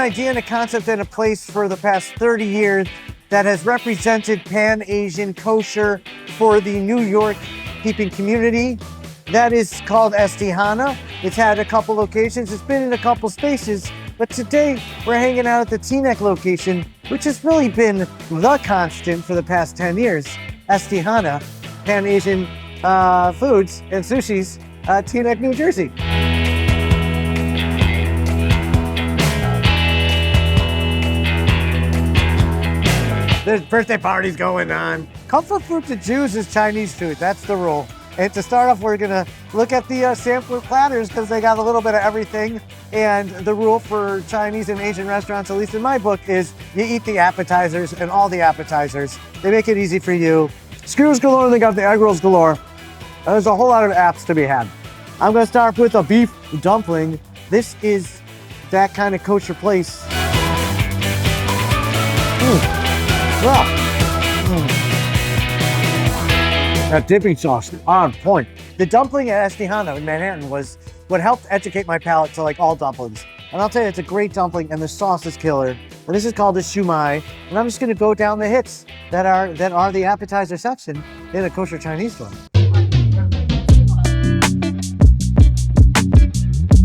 idea and a concept and a place for the past 30 years that has represented Pan Asian Kosher for the New York keeping community. That is called Estihana. It's had a couple locations. It's been in a couple spaces. But today we're hanging out at the Teaneck location, which has really been the constant for the past 10 years. Estihana, Pan Asian Foods and Sushis, Teaneck, New Jersey. There's birthday parties going on. Comfort food to Jews is Chinese food. That's the rule. And to start off, we're gonna look at the sampler platters because they got a little bit of everything. And the rule for Chinese and Asian restaurants, at least in my book, is you eat the appetizers and all the appetizers. They make it easy for you. Skewers galore, they got the egg rolls galore. There's a whole lot of apps to be had. I'm gonna start with a beef dumpling. This is that kind of kosher place. That dipping sauce on point. The dumpling at Estihana in Manhattan was what helped educate my palate to like all dumplings. And I'll tell you, it's a great dumpling and the sauce is killer. And this is called the Shumai. And I'm just gonna go down the hits that are the appetizer section in a kosher Chinese one.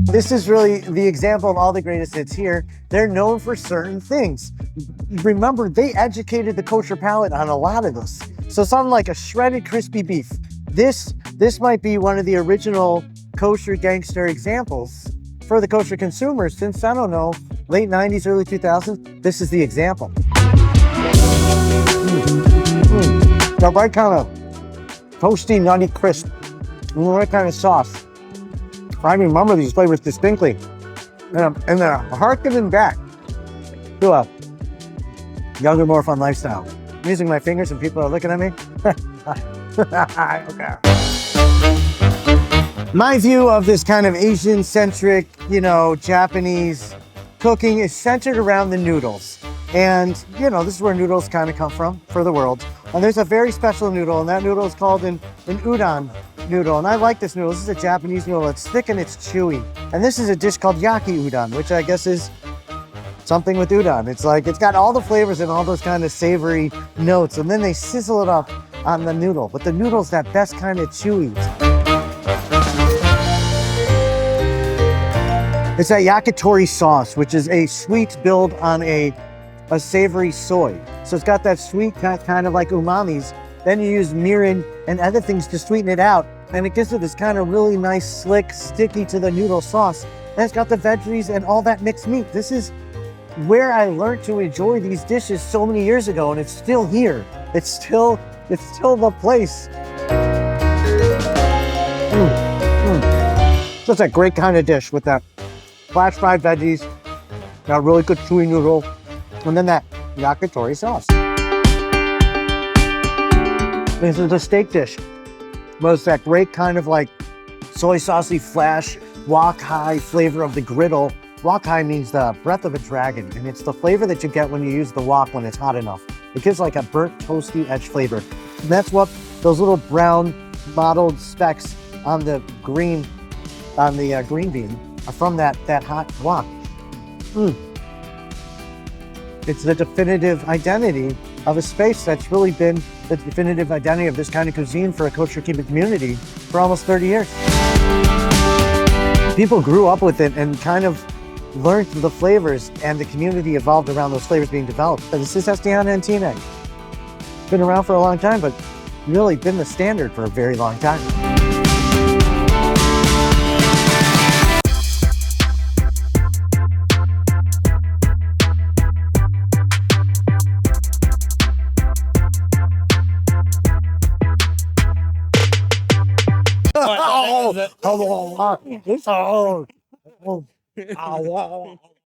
This is really the example of all the greatest hits here. They're known for certain things. Remember, they educated the kosher palate on a lot of this. So something like a shredded crispy beef. This might be one of the original kosher gangster examples for the kosher consumers since, I don't know, late 90s, early 2000s. This is the example. The right kind of toasty, nutty crisp. And the right kind of sauce. I remember these flavors distinctly. And they're harkening back to a younger, more fun lifestyle. I'm using my fingers and people are looking at me. Okay. My view of this kind of Asian-centric, Japanese cooking is centered around the noodles. And, this is where noodles kind of come from for the world. And there's a very special noodle, and that noodle is called an udan noodle. And I like this noodle. This is a Japanese noodle. It's thick and it's chewy. And this is a dish called Yaki udan, which I guess is something with udan. It's got all the flavors and all those kind of savory notes. And then they sizzle it up on the noodle. But the noodle's that best kind of chewy. It's that yakitori sauce, which is a sweet build on a savory soy. So it's got that sweet kind of like umamis. Then you use mirin and other things to sweeten it out. And it gives it this kind of really nice, slick, sticky to the noodle sauce. And it's got the veggies and all that mixed meat. This is where I learned to enjoy these dishes so many years ago, and it's still here. It's still the place. So it's a great kind of dish with that flash fried veggies, that really good chewy noodle, and then that yakitori sauce. This is a steak dish. But it's that great kind of like soy saucy flash, wok high flavor of the griddle. Wok high means the breath of a dragon, and it's the flavor that you get when you use the wok when it's hot enough. It gives like a burnt, toasty edge flavor. And that's what those little brown mottled specks on the green bean are from that hot wok. It's the definitive identity of a space that's really been the definitive identity of this kind of cuisine for a kosher keeping community for almost 30 years. People grew up with it and kind of learned the flavors, and the community evolved around those flavors being developed. And this is Estihana and Teaneck. Been around for a long time, but really been the standard for a very long time. Oh,